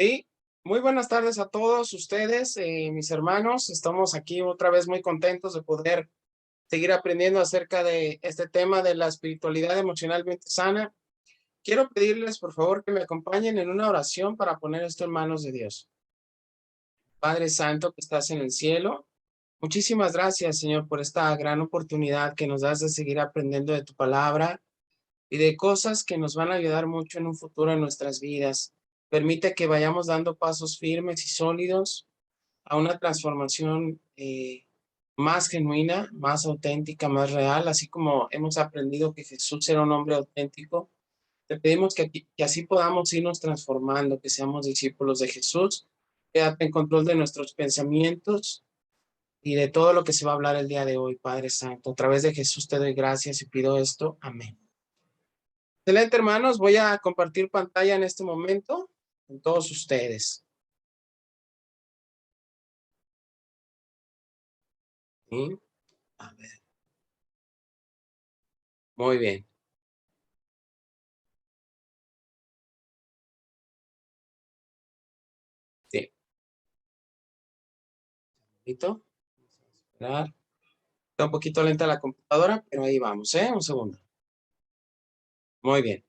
Sí, muy buenas tardes a todos ustedes, mis hermanos. Estamos aquí otra vez muy contentos de poder seguir aprendiendo acerca de este tema de la espiritualidad emocionalmente sana. Quiero pedirles, por favor, que me acompañen en una oración para poner esto en manos de Dios. Padre Santo que estás en el cielo, muchísimas gracias, Señor, por esta gran oportunidad que nos das de seguir aprendiendo de tu palabra y de cosas que nos van a ayudar mucho en un futuro en nuestras vidas. Permite que vayamos dando pasos firmes y sólidos a una transformación más genuina, más auténtica, más real, así como hemos aprendido que Jesús era un hombre auténtico. Te pedimos que así podamos irnos transformando, que seamos discípulos de Jesús. Quédate en control de nuestros pensamientos y de todo lo que se va a hablar el día de hoy, Padre Santo. A través de Jesús te doy gracias y pido esto. Amén. Excelente, hermanos. Voy a compartir pantalla en este momento con todos ustedes. ¿Sí? A ver. Muy bien. Sí. Listo. Esperar. Está un poquito lenta la computadora, pero ahí vamos, ¿eh? Un segundo. Muy bien.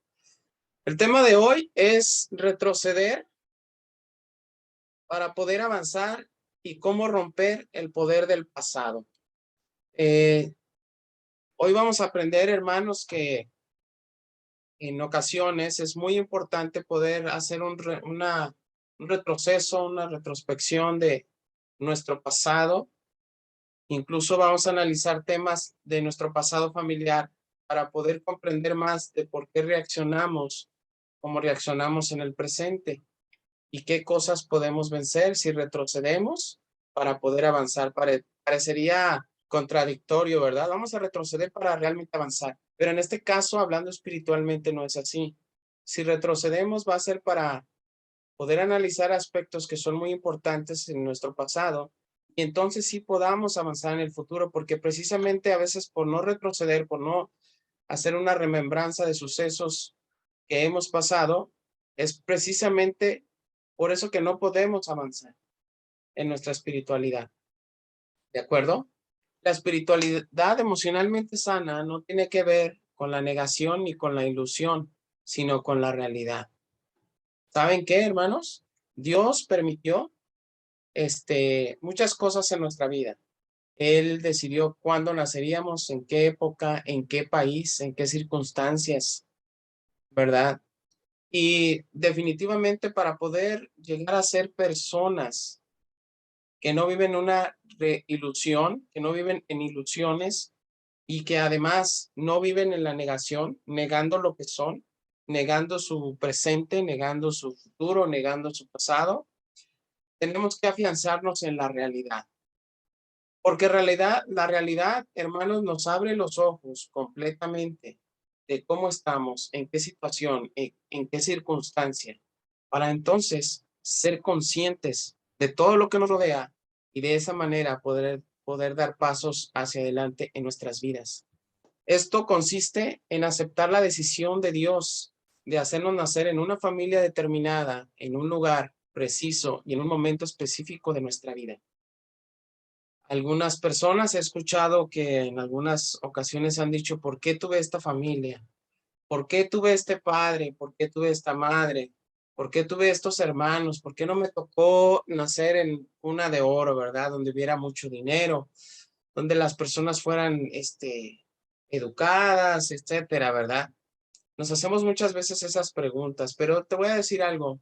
El tema de hoy es retroceder para poder avanzar y cómo romper el poder del pasado. Eh, Hoy vamos a aprender, hermanos, que en ocasiones es muy importante poder hacer un retroceso, una retrospección de nuestro pasado. Incluso vamos a analizar temas de nuestro pasado familiar para poder comprender más de por qué reaccionamos como reaccionamos en el presente y qué cosas podemos vencer si retrocedemos para poder avanzar. Parecería contradictorio, ¿verdad? Vamos a retroceder para realmente avanzar, pero en este caso, hablando espiritualmente, no es así. Si retrocedemos va a ser para poder analizar aspectos que son muy importantes en nuestro pasado y entonces sí podamos avanzar en el futuro, porque precisamente a veces por no retroceder, por no hacer una remembranza de sucesos que hemos pasado, es precisamente por eso que no podemos avanzar en nuestra espiritualidad. ¿De acuerdo? La espiritualidad emocionalmente sana no tiene que ver con la negación ni con la ilusión, sino con la realidad. ¿Saben qué, hermanos? Dios permitió muchas cosas en nuestra vida. Él decidió cuándo naceríamos, en qué época, en qué país, en qué circunstancias, ¿verdad? Y definitivamente para poder llegar a ser personas que no viven una ilusión, que no viven en ilusiones y que además no viven en la negación, negando lo que son, negando su presente, negando su futuro, negando su pasado, tenemos que afianzarnos en la realidad. Porque la realidad, hermanos, nos abre los ojos completamente de cómo estamos, en qué situación, en qué circunstancia, para entonces ser conscientes de todo lo que nos rodea y de esa manera poder dar pasos hacia adelante en nuestras vidas. Esto consiste en aceptar la decisión de Dios de hacernos nacer en una familia determinada, en un lugar preciso y en un momento específico de nuestra vida. Algunas personas he escuchado que en algunas ocasiones han dicho, ¿por qué tuve esta familia? ¿Por qué tuve este padre? ¿Por qué tuve esta madre? ¿Por qué tuve estos hermanos? ¿Por qué no me tocó nacer en cuna de oro, verdad? Donde hubiera mucho dinero, donde las personas fueran, educadas, etcétera, ¿verdad? Nos hacemos muchas veces esas preguntas, pero te voy a decir algo.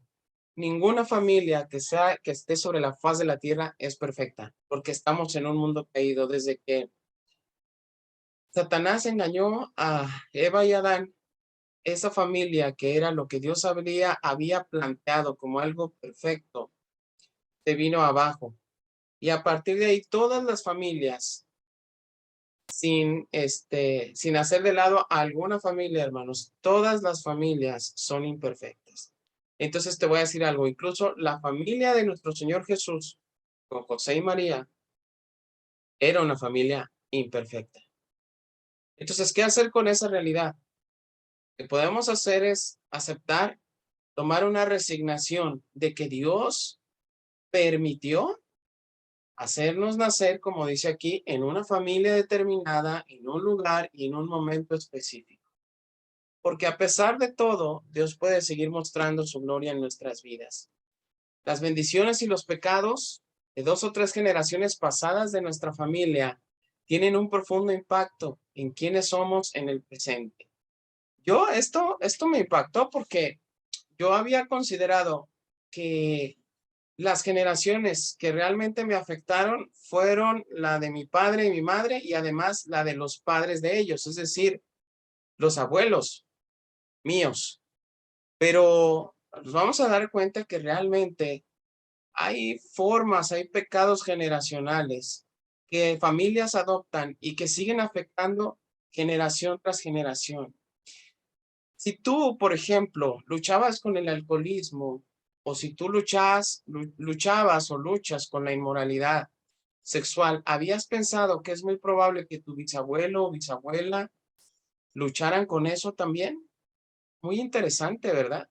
Ninguna familia que esté sobre la faz de la tierra es perfecta, porque estamos en un mundo caído. Desde que Satanás engañó a Eva y Adán, esa familia que era lo que Dios había planteado como algo perfecto, se vino abajo. Y a partir de ahí, todas las familias, sin hacer de lado a alguna familia, hermanos, todas las familias son imperfectas. Entonces te voy a decir algo, incluso la familia de nuestro Señor Jesús, con José y María, era una familia imperfecta. Entonces, ¿qué hacer con esa realidad? Lo que podemos hacer es aceptar tomar una resignación de que Dios permitió hacernos nacer, como dice aquí, en una familia determinada, en un lugar y en un momento específico. Porque a pesar de todo, Dios puede seguir mostrando su gloria en nuestras vidas. Las bendiciones y los pecados de 2 o 3 generaciones pasadas de nuestra familia tienen un profundo impacto en quiénes somos en el presente. Esto me impactó porque yo había considerado que las generaciones que realmente me afectaron fueron la de mi padre y mi madre y además la de los padres de ellos, es decir, los abuelos míos. Pero nos vamos a dar cuenta que realmente hay formas, hay pecados generacionales que familias adoptan y que siguen afectando generación tras generación. Si tú, por ejemplo, luchabas con el alcoholismo, o si tú luchabas o luchas con la inmoralidad sexual, ¿habías pensado que es muy probable que tu bisabuelo o bisabuela lucharan con eso también? Muy interesante, ¿verdad?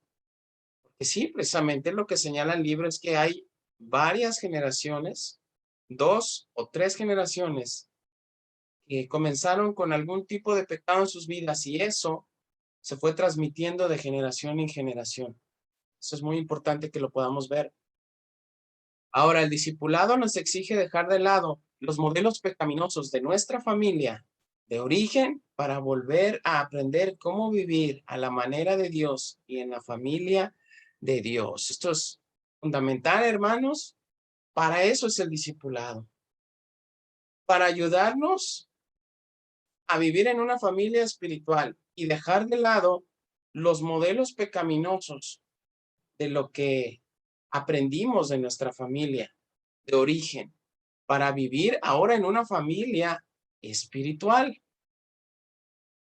Porque sí, precisamente lo que señala el libro es que hay varias generaciones, 2 o 3 generaciones, que comenzaron con algún tipo de pecado en sus vidas y eso se fue transmitiendo de generación en generación. Eso es muy importante que lo podamos ver. Ahora, el discipulado nos exige dejar de lado los modelos pecaminosos de nuestra familia de origen para volver a aprender cómo vivir a la manera de Dios y en la familia de Dios. Esto es fundamental, hermanos. Para eso es el discipulado. Para ayudarnos a vivir en una familia espiritual y dejar de lado los modelos pecaminosos de lo que aprendimos de nuestra familia de origen, para vivir ahora en una familia espiritual.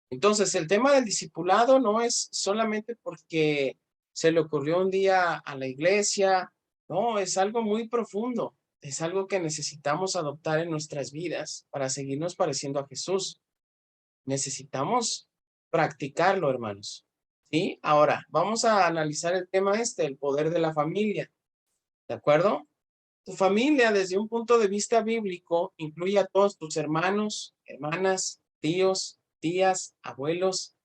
Entonces, el tema del discipulado no es solamente porque se le ocurrió un día a la iglesia, no, es algo muy profundo, es algo que necesitamos adoptar en nuestras vidas para seguirnos pareciendo a Jesús. Necesitamos practicarlo, hermanos. ¿Sí? Ahora, vamos a analizar el tema el poder de la familia. ¿De acuerdo? Tu familia, desde un punto de vista bíblico, incluye a todos tus hermanos, hermanas, tíos, tías, abuelos,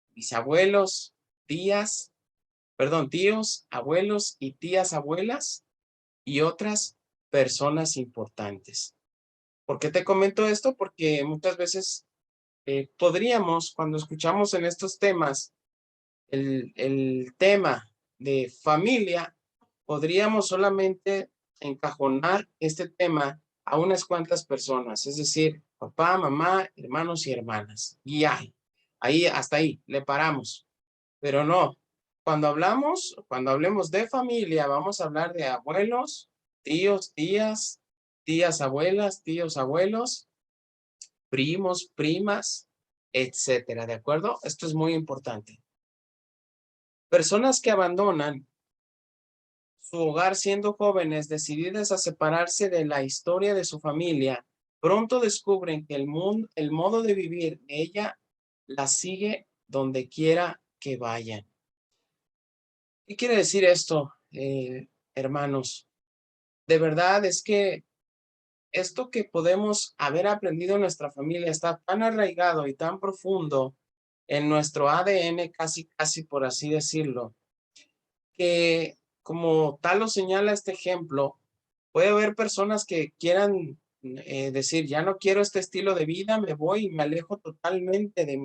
bisabuelos, tíos, abuelos y tías abuelas y otras personas importantes. ¿Por qué te comento esto? Porque muchas veces podríamos, cuando escuchamos en estos temas, el tema de familia, podríamos solamente encajonar este tema a unas cuantas personas, es decir, papá, mamá, hermanos y hermanas. Y ahí, hasta ahí, le paramos. Pero no, cuando hablemos de familia, vamos a hablar de abuelos, tíos, tías, tías abuelas, tíos abuelos, primos, primas, etcétera, ¿de acuerdo? Esto es muy importante. Personas que abandonan su hogar siendo jóvenes, decididas a separarse de la historia de su familia, pronto descubren que el modo de vivir de ella la sigue donde quiera que vayan. ¿Qué quiere decir esto, hermanos? De verdad es que esto que podemos haber aprendido en nuestra familia está tan arraigado y tan profundo en nuestro ADN, casi por así decirlo, que como tal lo señala este ejemplo, puede haber personas que quieran decir, ya no quiero este estilo de vida, me voy y me alejo totalmente de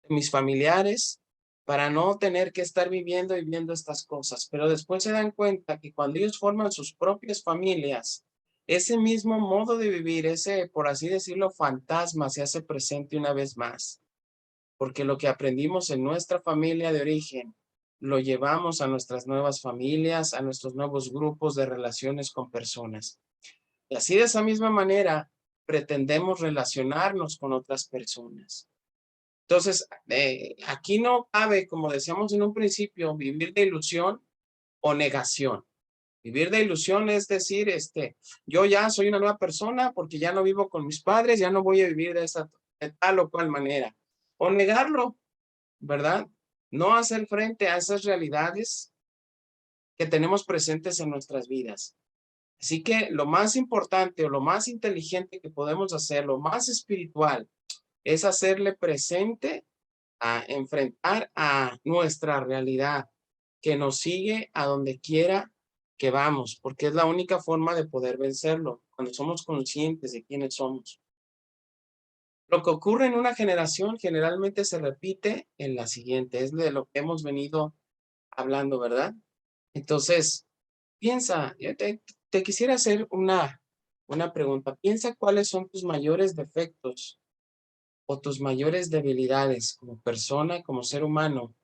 mis familiares para no tener que estar viviendo y viendo estas cosas. Pero después se dan cuenta que cuando ellos forman sus propias familias, ese mismo modo de vivir, ese, por así decirlo, fantasma se hace presente una vez más. Porque lo que aprendimos en nuestra familia de origen, lo llevamos a nuestras nuevas familias, a nuestros nuevos grupos de relaciones con personas. Y así de esa misma manera pretendemos relacionarnos con otras personas. Entonces, aquí no cabe, como decíamos en un principio, vivir de ilusión o negación. Vivir de ilusión es decir, yo ya soy una nueva persona porque ya no vivo con mis padres, ya no voy a vivir de tal o cual manera. O negarlo, ¿verdad? no hacer frente a esas realidades que tenemos presentes en nuestras vidas. Así que lo más importante o lo más inteligente que podemos hacer, lo más espiritual, es hacerle presente a enfrentar a nuestra realidad que nos sigue a donde quiera que vamos, porque es la única forma de poder vencerlo, cuando somos conscientes de quiénes somos. Lo que ocurre en una generación generalmente se repite en la siguiente, es de lo que hemos venido hablando, ¿verdad? Entonces, piensa, yo te quisiera hacer una pregunta. Piensa cuáles son tus mayores defectos o tus mayores debilidades como persona, como ser humano.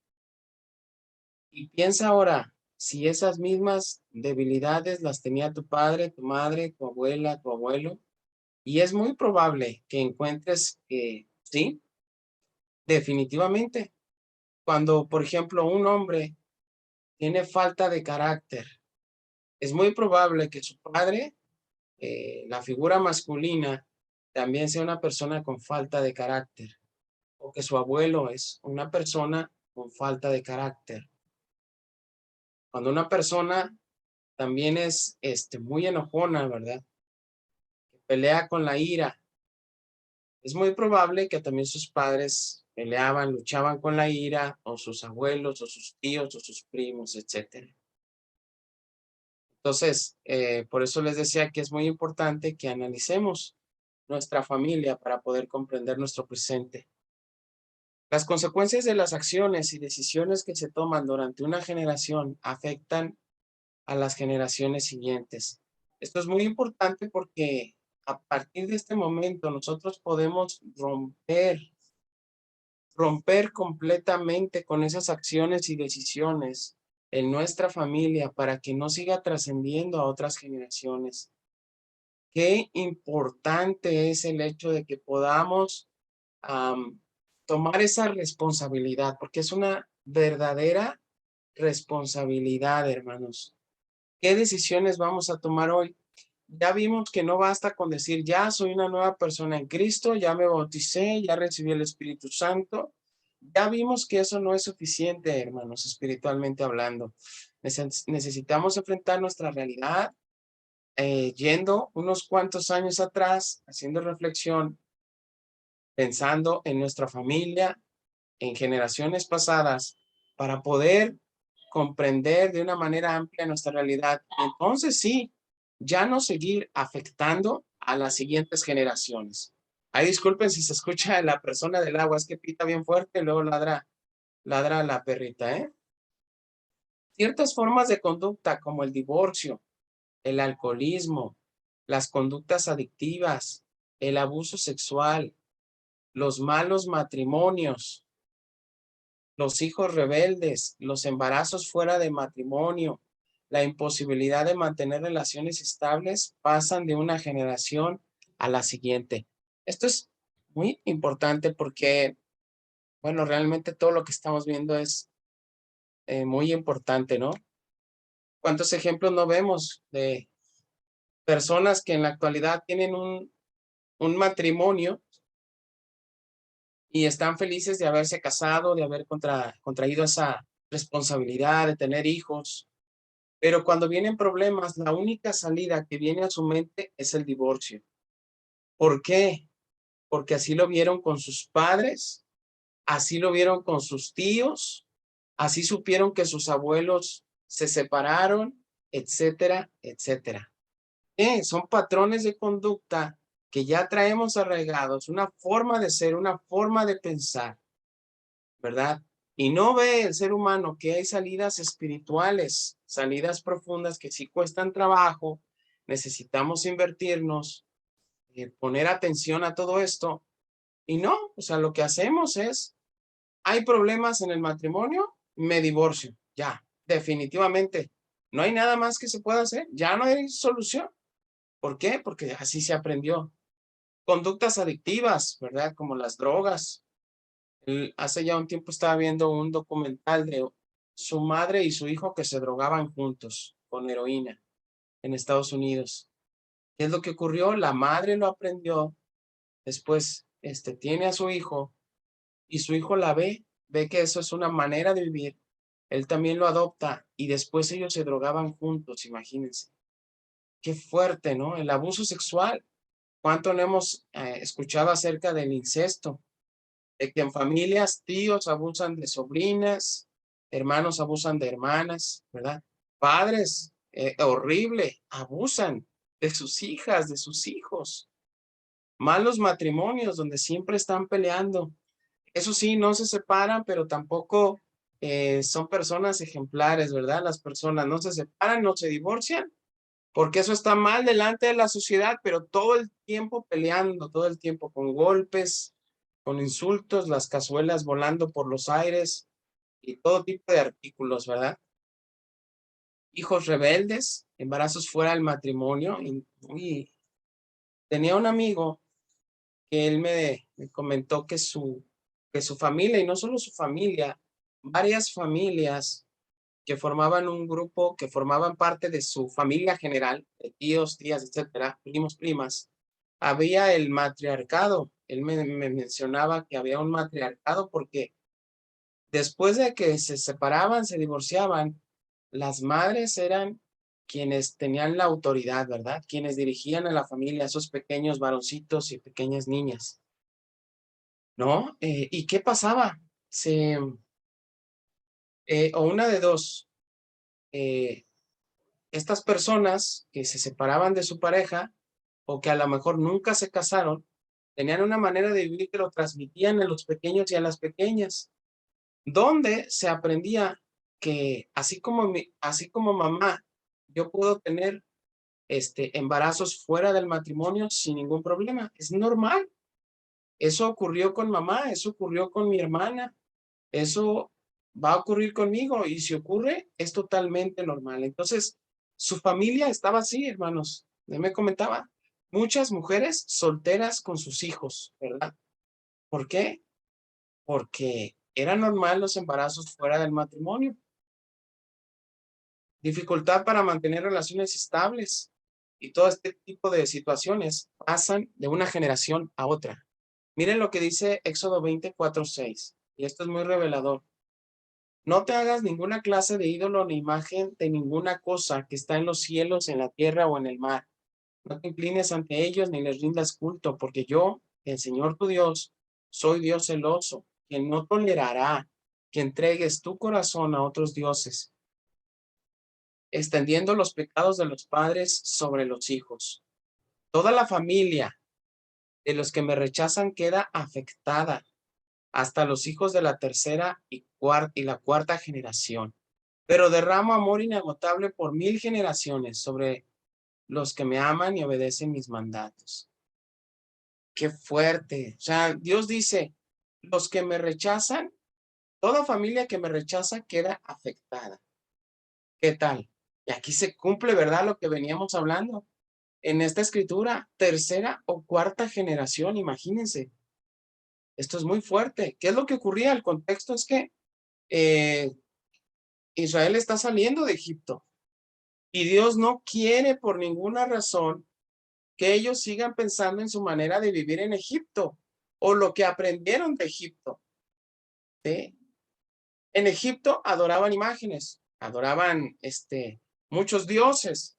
Y piensa ahora si esas mismas debilidades las tenía tu padre, tu madre, tu abuela, tu abuelo. Y es muy probable que encuentres que sí, definitivamente. Cuando, por ejemplo, un hombre tiene falta de carácter, es muy probable que su padre, la figura masculina, también sea una persona con falta de carácter, o que su abuelo es una persona con falta de carácter. Cuando una persona también es muy enojona, ¿verdad? Pelea con la ira. Es muy probable que también sus padres peleaban, luchaban con la ira, o sus abuelos, o sus tíos, o sus primos, etcétera. Entonces, por eso les decía que es muy importante que analicemos nuestra familia para poder comprender nuestro presente. Las consecuencias de las acciones y decisiones que se toman durante una generación afectan a las generaciones siguientes. Esto es muy importante porque a partir de este momento nosotros podemos romper completamente con esas acciones y decisiones en nuestra familia para que no siga trascendiendo a otras generaciones. Qué importante es el hecho de que podamos tomar esa responsabilidad, porque es una verdadera responsabilidad, hermanos. ¿Qué decisiones vamos a tomar hoy? Ya vimos que no basta con decir, ya soy una nueva persona en Cristo, ya me bauticé, ya recibí el Espíritu Santo. Ya vimos que eso no es suficiente, hermanos, espiritualmente hablando. Necesitamos enfrentar nuestra realidad, yendo unos cuantos años atrás, haciendo reflexión, pensando en nuestra familia, en generaciones pasadas, para poder comprender de una manera amplia nuestra realidad. Entonces sí, ya no seguir afectando a las siguientes generaciones. Ay, disculpen si se escucha la persona del agua, es que pita bien fuerte y luego ladra la perrita, ¿eh? Ciertas formas de conducta como el divorcio, el alcoholismo, las conductas adictivas, el abuso sexual, los malos matrimonios, los hijos rebeldes, los embarazos fuera de matrimonio, la imposibilidad de mantener relaciones estables pasan de una generación a la siguiente. Esto es muy importante porque, bueno, realmente todo lo que estamos viendo es muy importante, ¿no? ¿Cuántos ejemplos no vemos de personas que en la actualidad tienen un matrimonio y están felices de haberse casado, de haber contraído esa responsabilidad de tener hijos? Pero cuando vienen problemas, la única salida que viene a su mente es el divorcio. ¿Por qué? Porque así lo vieron con sus padres, así lo vieron con sus tíos, así supieron que sus abuelos se separaron, etcétera, etcétera. Son patrones de conducta que ya traemos arraigados, una forma de ser, una forma de pensar, ¿verdad? Y no ve el ser humano que hay salidas espirituales, salidas profundas que sí cuestan trabajo, necesitamos invertirnos, poner atención a todo esto. Y no, o sea, lo que hacemos es, hay problemas en el matrimonio, me divorcio, ya, definitivamente. No hay nada más que se pueda hacer, ya no hay solución. ¿Por qué? Porque así se aprendió. Conductas adictivas, ¿verdad? Como las drogas. Hace ya un tiempo estaba viendo un documental de su madre y su hijo que se drogaban juntos con heroína en Estados Unidos. ¿Qué es lo que ocurrió? La madre lo aprendió, después tiene a su hijo y su hijo la ve ve que eso es una manera de vivir, él también lo adopta y después ellos se drogaban juntos, imagínense. Qué fuerte, ¿no? El abuso sexual. ¿Cuánto no hemos escuchado acerca del incesto? De que en familias tíos abusan de sobrinas, hermanos abusan de hermanas, ¿verdad? Padres, horrible, abusan de sus hijas, de sus hijos. Malos matrimonios donde siempre están peleando. Eso sí, no se separan, pero tampoco son personas ejemplares, ¿verdad? Las personas no se separan, no se divorcian, porque eso está mal delante de la sociedad, pero todo el tiempo peleando, todo el tiempo con golpes, con insultos, las cazuelas volando por los aires y todo tipo de artículos, ¿verdad? Hijos rebeldes, embarazos fuera del matrimonio. Y tenía un amigo que él me comentó que su familia, y no solo su familia, varias familias que formaban un grupo, que formaban parte de su familia general, de tíos, tías, etcétera, primos, primas, había el matriarcado. Él me mencionaba que había un matriarcado porque después de que se separaban, se divorciaban, las madres eran quienes tenían la autoridad, ¿verdad? Quienes dirigían a la familia, a esos pequeños varoncitos y pequeñas niñas, ¿no? ¿Y qué pasaba? O una de dos, eh, estas personas que se separaban de su pareja o que a lo mejor nunca se casaron, tenían una manera de vivir que lo transmitían a los pequeños y a las pequeñas, donde se aprendía que así como mamá, yo puedo tener embarazos fuera del matrimonio sin ningún problema. Es normal. Eso ocurrió con mamá, eso ocurrió con mi hermana, eso va a ocurrir conmigo y si ocurre es totalmente normal. Entonces, su familia estaba así, hermanos. Él me comentaba, muchas mujeres solteras con sus hijos, ¿verdad? ¿Por qué? Porque era normal los embarazos fuera del matrimonio. Dificultad para mantener relaciones estables y todo este tipo de situaciones pasan de una generación a otra. Miren lo que dice Éxodo 24:6, y esto es muy revelador. No te hagas ninguna clase de ídolo ni imagen de ninguna cosa que está en los cielos, en la tierra o en el mar. No te inclines ante ellos ni les rindas culto, porque yo, el Señor tu Dios, soy Dios celoso, quien no tolerará que entregues tu corazón a otros dioses, extendiendo los pecados de los padres sobre los hijos. Toda la familia de los que me rechazan queda afectada, hasta los hijos de la tercera y la cuarta generación. Pero derramo amor inagotable por 1000 generaciones sobre los que me aman y obedecen mis mandatos. Qué fuerte. O sea, Dios dice, los que me rechazan, toda familia que me rechaza queda afectada. ¿Qué tal? Y aquí se cumple, ¿verdad? Lo que veníamos hablando en esta escritura, tercera o cuarta generación, imagínense. Esto es muy fuerte. ¿Qué es lo que ocurría? El contexto es que eh, Israel está saliendo de Egipto y Dios no quiere por ninguna razón que ellos sigan pensando en su manera de vivir en Egipto o lo que aprendieron de Egipto. ¿Sí? En Egipto adoraban imágenes, adoraban muchos dioses.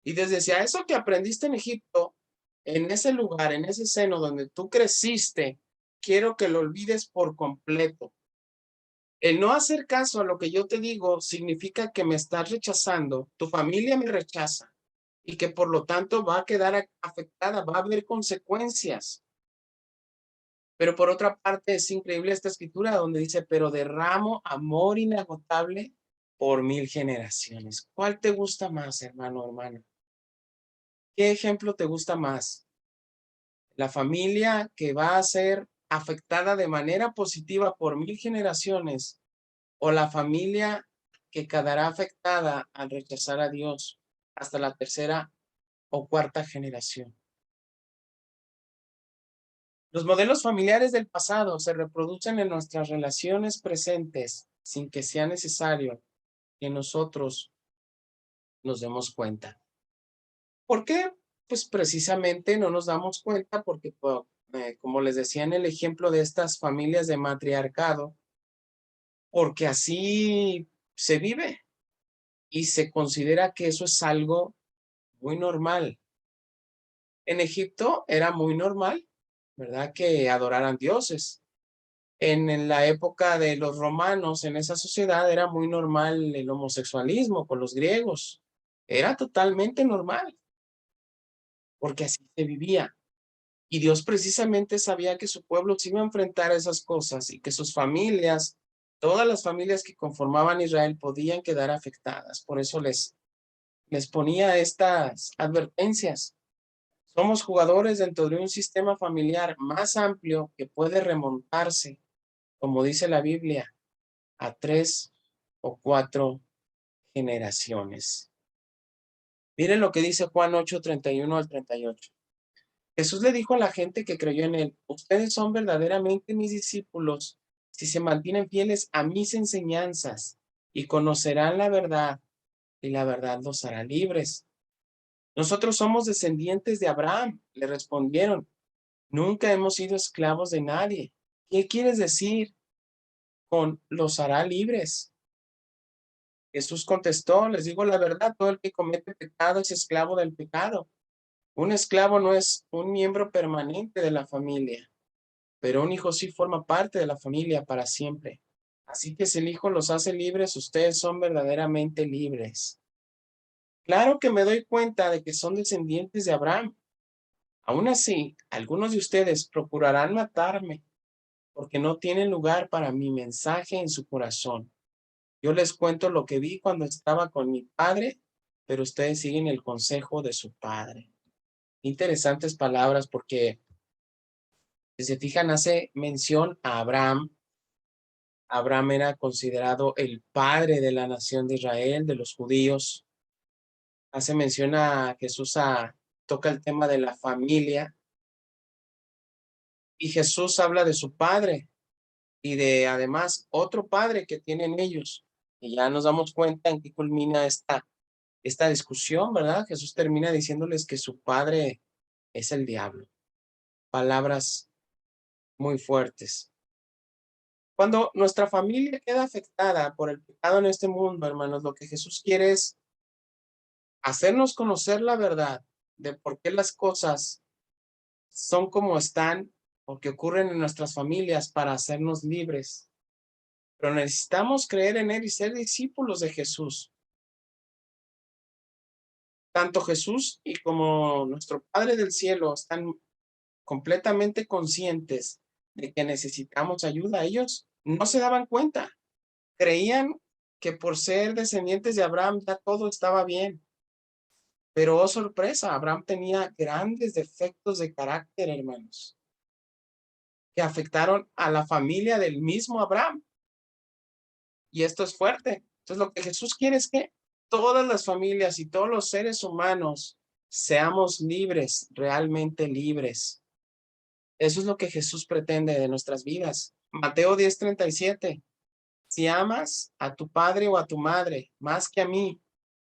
Y les decía, eso que aprendiste en Egipto, en ese lugar, en ese seno donde tú creciste, quiero que lo olvides por completo. El no hacer caso a lo que yo te digo significa que me estás rechazando, tu familia me rechaza y que por lo tanto va a quedar afectada, va a haber consecuencias. Pero por otra parte es increíble esta escritura donde dice, pero derramo amor inagotable por 1000 generaciones. ¿Cuál te gusta más, hermano, hermana? ¿Qué ejemplo te gusta más? ¿La familia que va a ser afectada de manera positiva por 1000 generaciones o la familia que quedará afectada al rechazar a Dios hasta la tercera o cuarta generación? Los modelos familiares del pasado se reproducen en nuestras relaciones presentes sin que sea necesario que nosotros nos demos cuenta. ¿Por qué? Pues precisamente no nos damos cuenta porque, como les decía en el ejemplo de estas familias de matriarcado, porque así se vive y se considera que eso es algo muy normal. En Egipto era muy normal, ¿verdad? Que adoraran dioses. En la época de los romanos, en esa sociedad, era muy normal el homosexualismo con los griegos. Era totalmente normal, porque así se vivía. Y Dios precisamente sabía que su pueblo se iba a enfrentar a esas cosas y que sus familias, todas las familias que conformaban Israel, podían quedar afectadas. Por eso les ponía estas advertencias. Somos jugadores dentro de un sistema familiar más amplio que puede remontarse, como dice la Biblia, a 3 o 4 generaciones. Miren lo que dice Juan 8:31 al 38. Jesús le dijo a la gente que creyó en él: ustedes son verdaderamente mis discípulos si se mantienen fieles a mis enseñanzas y conocerán la verdad, y la verdad los hará libres. Nosotros somos descendientes de Abraham, le respondieron. Nunca hemos sido esclavos de nadie. ¿Qué quieres decir con los hará libres? Jesús contestó: les digo la verdad, todo el que comete pecado es esclavo del pecado. Un esclavo no es un miembro permanente de la familia, pero un hijo sí forma parte de la familia para siempre. Así que si el hijo los hace libres, ustedes son verdaderamente libres. Claro que me doy cuenta de que son descendientes de Abraham. Aún así, algunos de ustedes procurarán matarme porque no tienen lugar para mi mensaje en su corazón. Yo les cuento lo que vi cuando estaba con mi padre, pero ustedes siguen el consejo de su padre. Interesantes palabras porque, si se fijan, hace mención a Abraham. Abraham era considerado el padre de la nación de Israel, de los judíos. Hace mención a Jesús, toca el tema de la familia, y Jesús habla de su padre y de además otro padre que tienen ellos. Y ya nos damos cuenta en qué culmina esta discusión, ¿verdad? Jesús termina diciéndoles que su padre es el diablo. Palabras muy fuertes. Cuando nuestra familia queda afectada por el pecado en este mundo, hermanos, lo que Jesús quiere es hacernos conocer la verdad de por qué las cosas son como están o que ocurren en nuestras familias para hacernos libres. Pero necesitamos creer en Él y ser discípulos de Jesús. Tanto Jesús y como nuestro Padre del Cielo están completamente conscientes de que necesitamos ayuda. Ellos no se daban cuenta. Creían que por ser descendientes de Abraham ya todo estaba bien. Pero oh sorpresa, Abraham tenía grandes defectos de carácter, hermanos, que afectaron a la familia del mismo Abraham. Y esto es fuerte. Entonces, lo que Jesús quiere es que todas las familias y todos los seres humanos seamos libres, realmente libres. Eso es lo que Jesús pretende de nuestras vidas. Mateo 10:37. Si amas a tu padre o a tu madre más que a mí,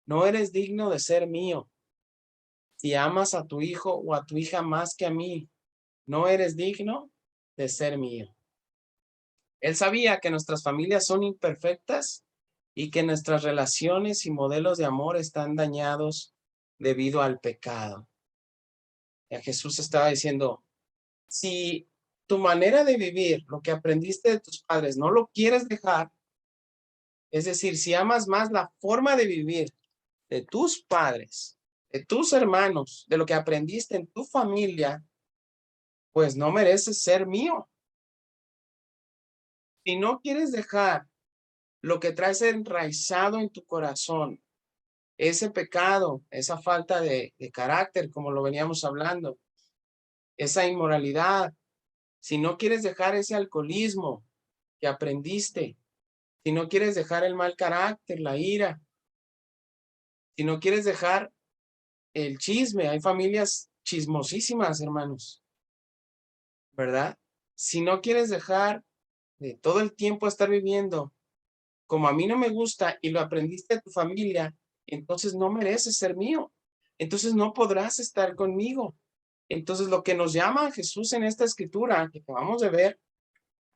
no eres digno de ser mío. Si amas a tu hijo o a tu hija más que a mí, no eres digno de ser mío. Él sabía que nuestras familias son imperfectas y que nuestras relaciones y modelos de amor están dañados debido al pecado. Ya Jesús estaba diciendo, si tu manera de vivir, lo que aprendiste de tus padres, no lo quieres dejar, es decir, si amas más la forma de vivir de tus padres, de tus hermanos, de lo que aprendiste en tu familia, pues no mereces ser mío. Si no quieres dejar lo que traes enraizado en tu corazón, ese pecado, esa falta de carácter, como lo veníamos hablando, esa inmoralidad, si no quieres dejar ese alcoholismo que aprendiste, si no quieres dejar el mal carácter, la ira, si no quieres dejar el chisme, hay familias chismosísimas, hermanos, ¿verdad? Si no quieres dejar de todo el tiempo estar viviendo como a mí no me gusta y lo aprendiste de tu familia, entonces no mereces ser mío. Entonces no podrás estar conmigo. Entonces lo que nos llama a Jesús en esta escritura que acabamos de ver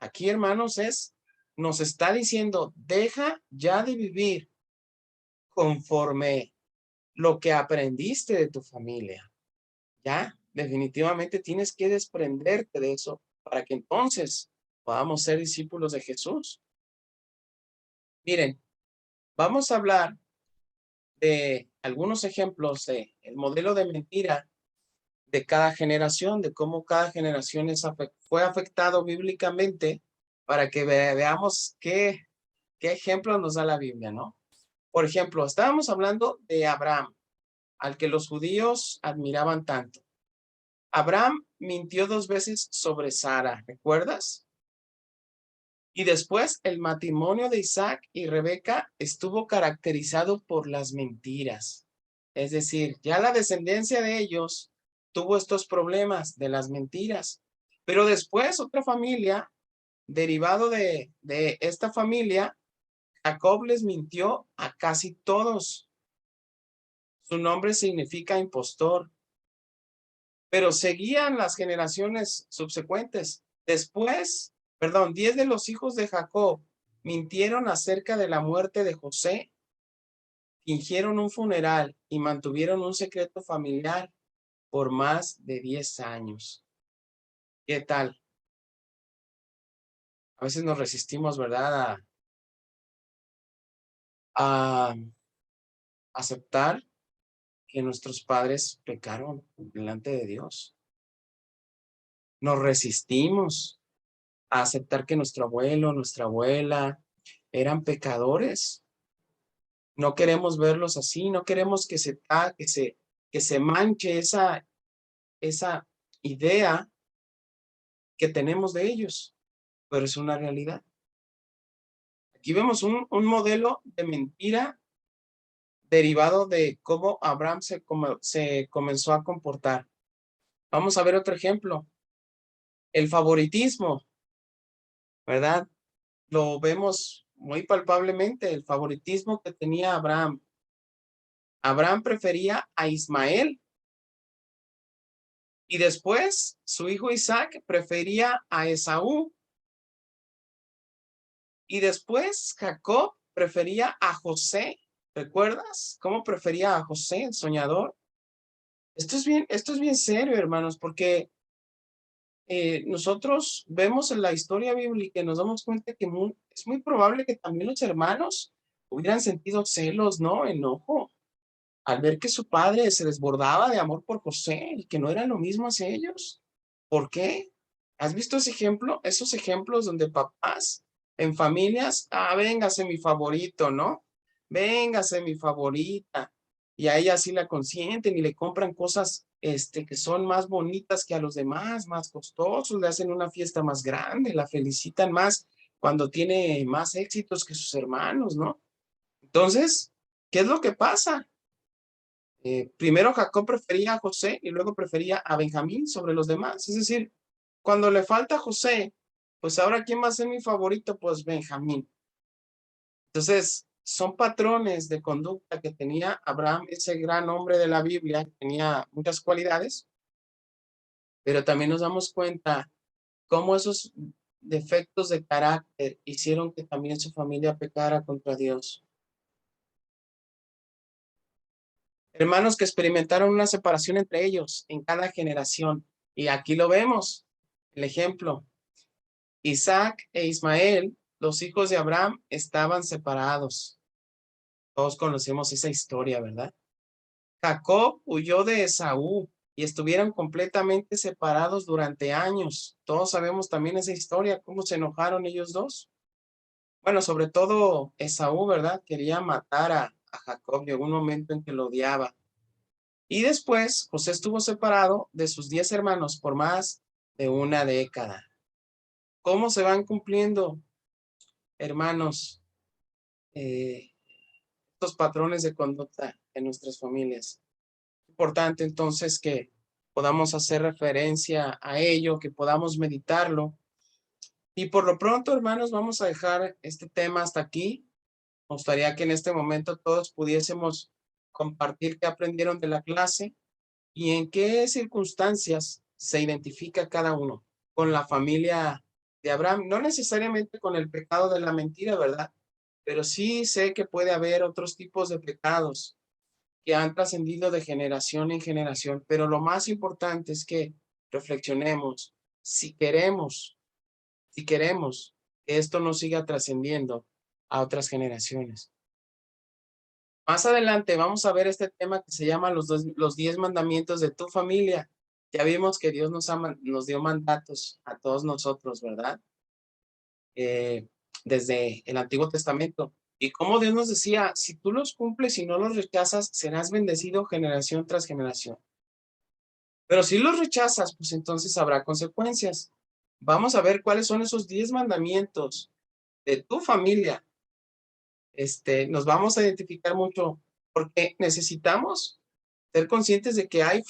aquí, hermanos, es nos está diciendo, deja ya de vivir conforme lo que aprendiste de tu familia. Ya, definitivamente tienes que desprenderte de eso para que entonces podamos ser discípulos de Jesús. Miren, vamos a hablar de algunos ejemplos de el modelo de mentira de cada generación, de cómo cada generación fue afectado bíblicamente para que veamos qué ejemplos nos da la Biblia, ¿no? Por ejemplo, estábamos hablando de Abraham, al que los judíos admiraban tanto. Abraham mintió 2 veces sobre Sara, ¿recuerdas? Y después el matrimonio de Isaac y Rebeca estuvo caracterizado por las mentiras. Es decir, ya la descendencia de ellos tuvo estos problemas de las mentiras. Pero después otra familia, derivado de esta familia, Jacob les mintió a casi todos. Su nombre significa impostor, pero seguían las generaciones subsecuentes. Después, 10 de los hijos de Jacob mintieron acerca de la muerte de José, fingieron un funeral y mantuvieron un secreto familiar por más de 10 años. ¿Qué tal? A veces nos resistimos, ¿verdad? A aceptar que nuestros padres pecaron delante de Dios. Nos resistimos a aceptar que nuestro abuelo, nuestra abuela eran pecadores. No queremos verlos así, no queremos que se manche esa idea que tenemos de ellos, pero es una realidad. Aquí vemos un modelo de mentira derivado de cómo Abraham se comenzó a comportar. Vamos a ver otro ejemplo. El favoritismo, ¿verdad? Lo vemos muy palpablemente, el favoritismo que tenía Abraham. Abraham prefería a Ismael y después su hijo Isaac prefería a Esaú y después Jacob prefería a José. ¿Recuerdas cómo prefería a José, el soñador? Esto es bien serio, hermanos, porque nosotros vemos en la historia bíblica y nos damos cuenta que es muy probable que también los hermanos hubieran sentido celos, ¿no? Enojo, al ver que su padre se desbordaba de amor por José y que no era lo mismo hacia ellos. ¿Por qué? ¿Has visto ese ejemplo? Esos ejemplos donde papás en familias, véngase mi favorito, ¿no? Véngase mi favorita. Y a ella sí la consienten y le compran cosas que son más bonitas que a los demás, más costosos, le hacen una fiesta más grande, la felicitan más cuando tiene más éxitos que sus hermanos, ¿no? Entonces, ¿qué es lo que pasa? Primero Jacob prefería a José y luego prefería a Benjamín sobre los demás. Es decir, cuando le falta a José, pues ahora ¿quién va a ser mi favorito? Pues Benjamín. Entonces, son patrones de conducta que tenía Abraham, ese gran hombre de la Biblia, tenía muchas cualidades, pero también nos damos cuenta cómo esos defectos de carácter hicieron que también su familia pecara contra Dios. Hermanos que experimentaron una separación entre ellos en cada generación. Y aquí lo vemos, el ejemplo. Isaac e Ismael, los hijos de Abraham, estaban separados. Todos conocemos esa historia, ¿verdad? Jacob huyó de Esaú y estuvieron completamente separados durante años. Todos sabemos también esa historia, cómo se enojaron ellos dos. Bueno, sobre todo Esaú, ¿verdad? Quería matar a Jacob. Llegó un momento en que lo odiaba. Y después José estuvo separado de sus 10 hermanos por más de una década. ¿Cómo se van cumpliendo, hermanos, estos patrones de conducta en nuestras familias? Importante entonces que podamos hacer referencia a ello, que podamos meditarlo. Y por lo pronto, hermanos, vamos a dejar este tema hasta aquí. Me gustaría que en este momento todos pudiésemos compartir qué aprendieron de la clase y en qué circunstancias se identifica cada uno con la familia de Abraham, no necesariamente con el pecado de la mentira, ¿verdad? Pero sí sé que puede haber otros tipos de pecados que han trascendido de generación en generación, pero lo más importante es que reflexionemos si queremos que esto no siga trascendiendo a otras generaciones. Más adelante vamos a ver este tema que se llama los 10 mandamientos de tu familia. Ya vimos que Dios nos dio mandatos a todos nosotros, ¿verdad? Desde el Antiguo Testamento. Y como Dios nos decía, si tú los cumples y no los rechazas, serás bendecido generación tras generación. Pero si los rechazas, pues entonces habrá consecuencias. Vamos a ver cuáles son esos 10 mandamientos de tu familia. Nos vamos a identificar mucho porque necesitamos ser conscientes de que hay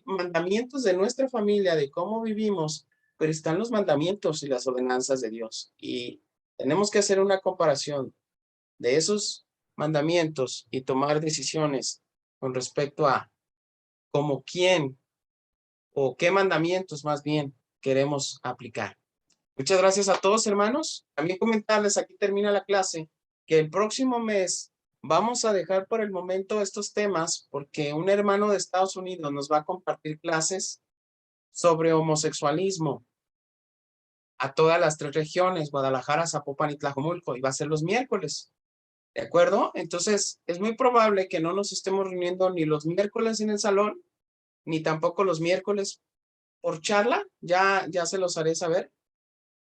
mandamientos de nuestra familia, de cómo vivimos, pero están los mandamientos y las ordenanzas de Dios. Y tenemos que hacer una comparación de esos mandamientos y tomar decisiones con respecto a cómo quién o qué mandamientos más bien queremos aplicar. Muchas gracias a todos, hermanos. También comentarles, aquí termina la clase, que el próximo mes vamos a dejar por el momento estos temas porque un hermano de Estados Unidos nos va a compartir clases sobre homosexualismo a todas las 3 regiones, Guadalajara, Zapopan y Tlajomulco, y va a ser los miércoles. ¿De acuerdo? Entonces, es muy probable que no nos estemos reuniendo ni los miércoles en el salón, ni tampoco los miércoles por charla. Ya se los haré saber.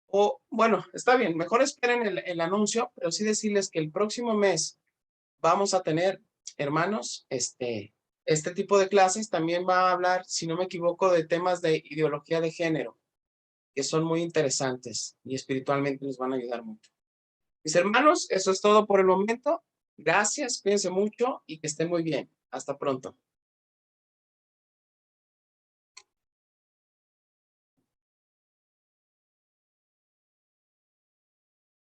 O, bueno, está bien, mejor esperen el anuncio, pero sí decirles que el próximo mes vamos a tener, hermanos, este tipo de clases. También va a hablar, si no me equivoco, de temas de ideología de género, que son muy interesantes y espiritualmente nos van a ayudar mucho. Mis hermanos, eso es todo por el momento. Gracias, cuídense mucho y que estén muy bien. Hasta pronto.